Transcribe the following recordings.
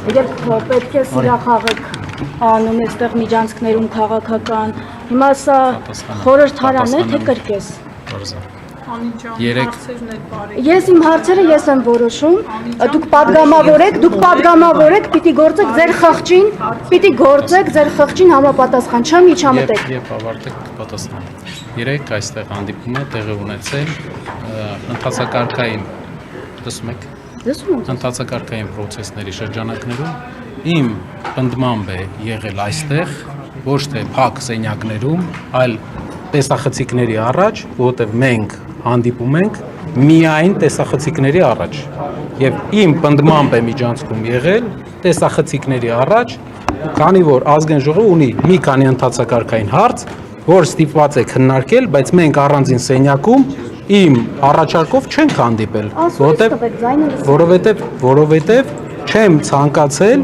Երբ պետք է սիրախաղեք անում այստեղ միջանցքներում քաղաքական, հիմա սա խորհրդարան է, թե կրկես։ Ես իմ հարցերը ես եմ որոշում, դուք պատգամավոր եք, պիտի գործեք ձեր խղճին համապատասխան, չեմ միջամտեք։ Երբ ավարտեք պատասխան։ Երեք այստեղ հանդիպում է տեղի ունեցել ընթացակարգային, լսում եք։ Ընթացակարգային պրոցեսների շրջանակներում իմ պնդմամբ է եղել այստեղ, ոչ թե փակ սենյակներում, այլ տեսախցիկների առաջ, որտեղ մենք հանդիպում ենք միայն տեսախցիկների առաջ։ Եվ իմ պնդմամբ է միջանցքում եղել տեսախցիկների առաջ, քանի որ ազգային ժողովը ունի մի քանի ընթացակարգային հարց, որ ստիպված է քննարկել, բայց մենք առանձին սենյակում իմ առաջարկով չենք հանդիպել, որովհետև չեմ ցանկացել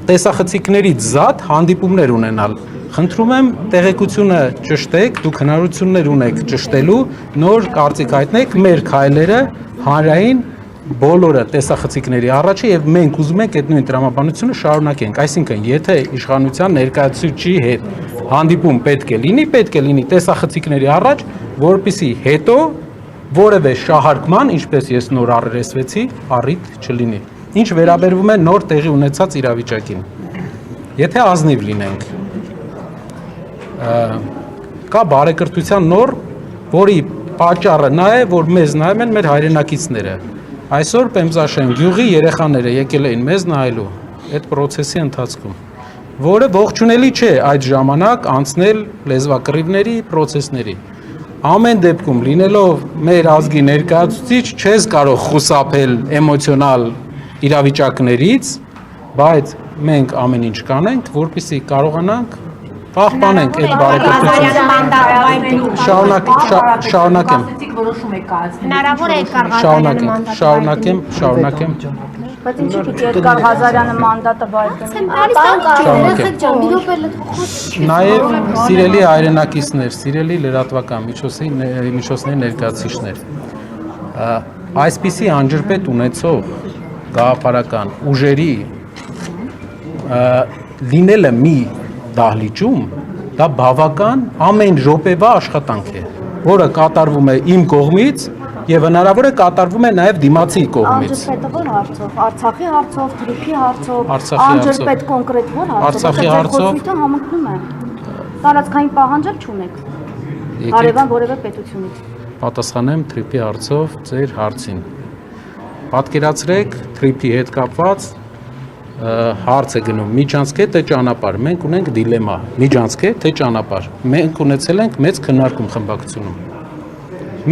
տեսախցիկներից զատ հանդիպումներ ունենալ։ Խնդրում եմ տեղեկությունը ճշտեք, դուք հնարավորություններ ունեք ճշտելու, նոր կարծիք հայտնեք, մեր քայլերը հանրային բոլորը տեսախցիկների առաջ է եւ մենք ուզում ենք այդ նույն տրամաբանությունը շարունակենք, այսինքն եթե իշխանության ներկայացուցիչի հետ հանդիպում պետք է լինի տեսախցիկների առաջ, որպեսզի հետո որևէ շահարկման, ինչպես ես նոր առերեսվեցի, առիթ չլինի։ Ինչ վերաբերվում է նոր տեղի ունեցած իրավիճակին։ Եթե ազնիվ լինենք, կա բարեկրթության նոր, որի պատճառը նա է, որ մեզ նայում են մեր հայրենակիցները։ Այսօր Պեմզաշեն գյուղի երեխաները եկել էին մեզ նայելու այդ պրոցեսի ընթացքում, որը ողջունելի չէ այդ ժամանակ անցնել լեզվակռիվների պրոցեսների։ Ամեն դեպքում լինելով մեր ազգի ներկայացուցիչ չես կարող խուսափել էմոցիոնալ իրավիճակներից, բայց մենք ամեն ինչ կանենք, որպեսզի կարողանանք պահպանենք այդ բարեկրթությունը։ Շարունակեմ։ Հնարավոր է Շարունակեմ։ Բայց ինչի՞ պիտի Էդգար Ղազարյանը մանդատը վայելեն։ Նաև սիրելի հայրենակիցներ, սիրելի լրատվական միջոցների ներկայացուցիչներ, այսպիսի անջրպետ ունեցող գաղափարական ուժերի լինելը մի դահլիճում, դա բավական ամեն րոպեվա աշխատանք է, որը կատարվում է իմ կողմից եւ հնարավոր է կատարվում է նաեւ դիմացի կողմից։ Անջրպետը ո՞ր հարցով, Արցախի հարցով, Թրիփի հարցով, Արցախի անջրպետ կոնկրետ ո՞ր հարցով, Արցախի հարցով համընկնում է։ Տարածքային պահանջել չունեք։ Արևան որևէ պետությունից։ Պատասխանեմ Թրիփի հարցով ձեր հարցին։ Պատկերացրեք Թրիփի հետ կապված հարց է գնում միջանցք է թե ճանապարհ։ Մենք ունենք դիլեմա՝ միջանցք է թե ճանապարհ։ Մենք ունեցել ենք մեծ քննարկում խմբակցությունում։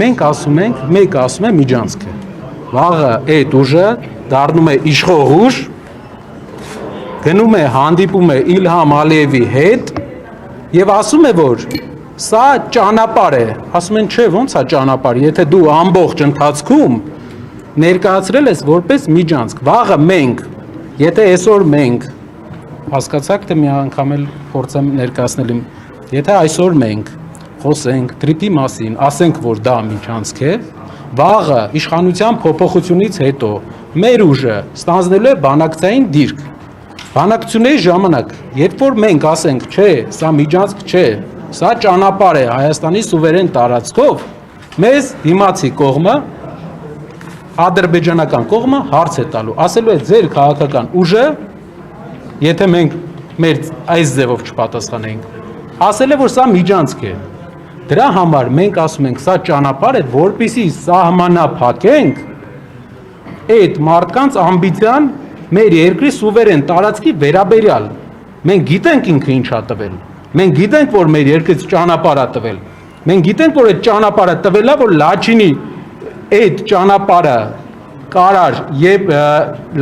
Մենք ասում ենք, մեկը ասում է միջանցք է։ Վաղը այդ ուժը դառնում է իշխող ուժ, գնում է հանդիպում է Իլհամ Ալիևի հետ եւ ասում է, որ սա ճանապարհ է։ Ասում են, չէ, ո՞նց է ճանապարհ, եթե դու ամբողջ ընթացքում ներկայացրել ես որպես միջանցք։ Վաղը մենք, եթե այսօր մենք հասկացաք, թե մի անգամ էլ փորձեմ ներկայացնել իմ, եթե այսօր մենք խոսենք Թրիփի մասին, ասենք, որ դա միջանցք է, վաղը իշխանության փոփոխությունից հետո մեր ուժը ստանձնելու է բանակցային դիրք։ Բանակցությունների ժամանակ, երբ որ մենք ասենք, չէ, սա միջանցք չէ, սա ճանապարհ է Հայաստանի սուվերեն տարածքով, մեզ դիմացի կողմը, ադրբեջանական կողմը հարց է տալու, ասելու է ձեր քաղաքական ուժը, եթե մենք մեր այս ձևով չպատասխանենք, ասել է, որ սա միջանցք է։ Դրա համար մենք ասում ենք, սա ճանապարհ է, որպեսզի սահմանափակենք այդ մարդկանց ամբիցիան մեր երկրի սուվերեն տարածքի վերաբերյալ։ Մենք գիտենք ինքը ինչ ա տվել։ Մենք գիտենք, որ մեր երկրից ճանապարհ ա տվել։ Մենք գիտենք, որ այդ ճանապարհը տվել է, որ Լաչինի այդ ճանապարհը կարար եւ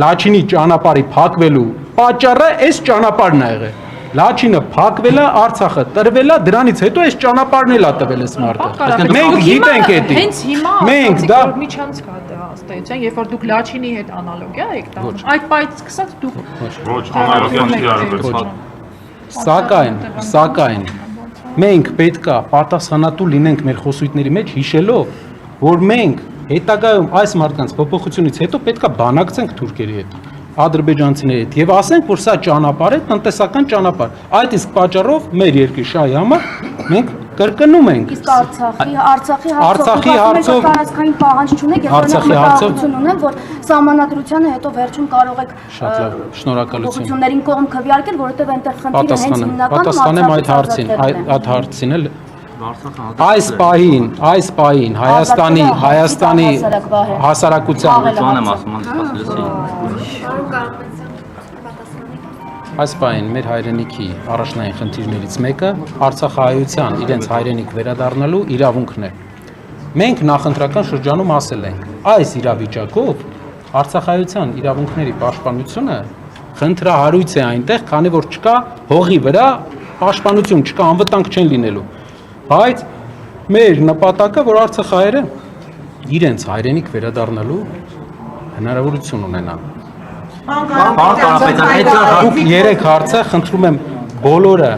Լաչինի ճանապարհի փակվելու պատճառը այս ճանապարհն է եղել։ Լաչինը փակվել է, Արցախը տրվել է, դրանից հետո այս ճանապարհն էլ ա տվել էս մարդը։ Մենք գիտենք էդի։ Հենց հիմա մենք դա միջանցք է դա ըստեյության, երբ որ դուք Լաչինի հետ անալոգիա եք տանում, այդ պայից սկսած դուք ոչ անալոգիան չի արվել։ Սակայն մենք պետքա պատասխանատու լինենք մեր խոսույթների մեջ հիշելով, որ մենք հետագայում այս մարդկանց փոփոխությունից հետո պետքա բանակցենք թուրքերի հետ, ադրբեջանցիների հետ եւ ասենք, որ սա ճանապարհ է, տնտեսական ճանապարհ։ Այդ իսկ պատճառով մեր երկրի շահի համար մենք կրկնում ենք։ Իսկ Արցախի հարցով տարածքային պահանջ չունեք, ես մտահոգություն ունեմ, որ սահմանադրությանը հետո վերջում կարող եք Շատ լավ, շնորհակալություն։ փոխություններին կողմ քվեարկել, որովհետև այնտեղ խնդիրը հենց հիմնականում Պատասխանեմ այդ հարցին, այդ հարցին էլ այս պահին Հայաստանի հասարակության Բան եմ ասում, անցկացրեցի։ այս պահին մեր հայրենիքի առաջնային խնդիրներից մեկը արցախահայության իրենց հայրենիք վերադառնալու իրավունքն է։ Մենք նախընտրական շրջանում ասել ենք, այս իրավիճակով արցախահայության իրավունքների պաշտպանությունը խնդրահարույց է այնտեղ, քանի որ չկա հողի վրա պաշտպանություն, չկա անվտանգ չեն լինելու։ Բայց մեր նպատակը, որ արցախահայերը իրենց հայրենիք վերադառնալու հնարավորություն ունենան։ Դուք 3 հարցը խնդրում եմ բոլորը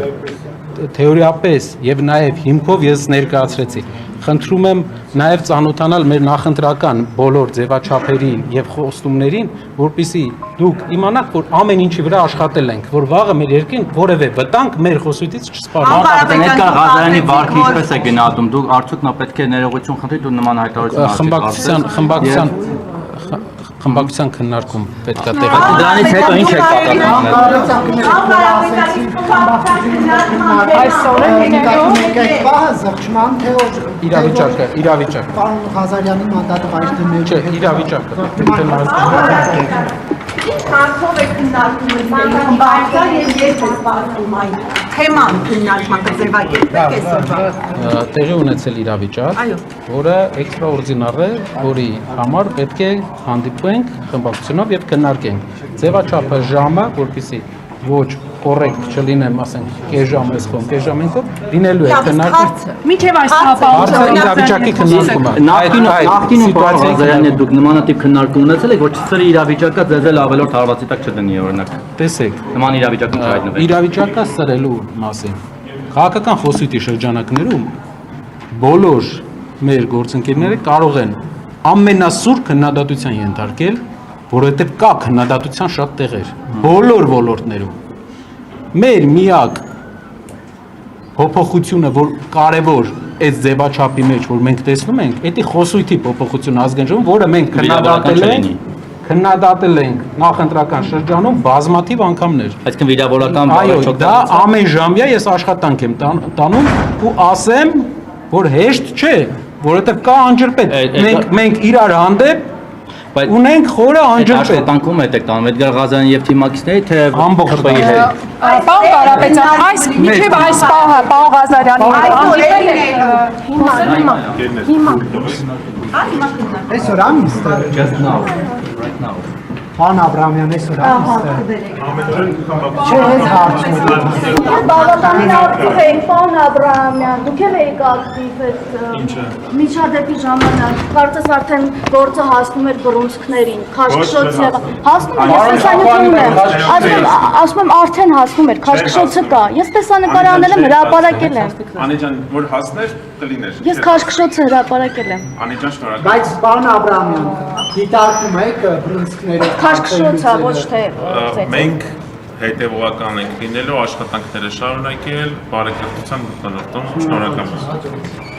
թեորիապես եւ նաեւ հիմքով ես ներկայացրեցի։ Խնդրում եմ նաեւ ծանոթանալ մեր նախընտրական բոլոր ձևաչափերին եւ խոստումներին, որպեսզի դուք իմանաք, որ ամեն ինչի վրա աշխատել ենք, որ վաղը մեր երկրին որևէ վտանգ մեր խոսույթից չսպառնա։ Ներկա Ղազարյանի վարկը ինչպես է գնահատում, դուք արդյոք նա պետք է ներողություն խնդրի, դու նման հայտարարություն Խմբակցության քննարկում պետք է տեղի։ Դրանից հետո ինչ է Իրավիճակը։ Պարոն Ղազարյանի մանդատը վայր դնելու Չէ, իրավիճակը։ Ինչ հարցով եք քննարկում խմբակցության եւ երբ եք պատմում այն թեման քննարկման կձևակերպեք այսօրվա։ Տեղի ունեցել իրավիճակ, որը էքստրաորդինար է, որի համար պետք է հանդիպենք խմբակցությունով եւ քննարկենք։ Ձևաչափը ժամը, որպեսզի ոչ կոռեկտ չլինեմ, ասենք, կես ժամ էս խոմ, կես ժամ ենքով, լինելու է քննարկում։ Մինչև այս հապաղությունը իրավիճակի քննարկումը։ Նախկինում Ղազարյանի դուք նմանատիպ քննարկում ունեցել եք, որ չսրի իրավիճակը ձեզ էլ ավելորդ հարվածի տակ չդնի օրինակ։ Տեսեք, Նման իրավիճակում չհայտնվեք։ իրավիճակը սրելու մասին։ Քաղաքական խոսույթի շրջանակներում բոլոր մեր գործընկերները կարող են ամենասուր քննադատության ենթարկել, որովհետև կա քննադատության շատ տեղեր, բոլոր ոլորտներում։ Մեր միակ փոփոխությունը, որ կարևոր այս ձևաչափի մեջ, որ մենք տեսնում ենք, դա խոսույթի փոփոխություն ազգային ժողովում, որը մենք քննադատել ենք նախընտրական շրջանում բազմաթիվ անգամներ։ Այսինքն վիրավորական Այո, դա ամեն ժամյա ես աշխատանք եմ տանում ու ասեմ, որ հեշտ չէ, որովհետև կա անջրպետ։ Մենք իրար հանդեպ ունենք խորը անջրպետ։ Աշխատանքում եք տանում Էդգար Ղազարյանի եւ թիմակիցների թե ամբողջ ՀՊ-ի հետ։ Պարոն Կարապետյան, այս մինչև այս պահը պարոն Ղազարյանի Հիմա Այսօր ամիստը Just now, right now. Պարոն Աբրահամյան այսօր ամիստը Չէ, այս հարցը Բավականին ակտիվ էինք, պարոն Աբրահամյան, դուք էլ եք ակտիվ այդ միջադեպի ժամանակ, կարծես արդեն գործը հասնում էր բռունցքներին, քաշքշոց եղավ, հասնում էր, ես տեսանյութ ունեմ, ասում եմ արդեն հասնում էր, քաշքշոցը կա, ես տեսանկար անել եմ, հրապարակել եմ, Անիջան, որ հասներ, կլիներ։ ես քաշքշոցը հրապարակել եմ, Անիջան, շնորհակալ։ Բայց պարոն Աբրահամյան դիտարկում եք բռունցքները քաշքշոցը ոչ թե Մենք հետևողական ենք լինելու աշխատանքները շարունակել, բարեկրթության մտնորդում, շնորհակալ եմ։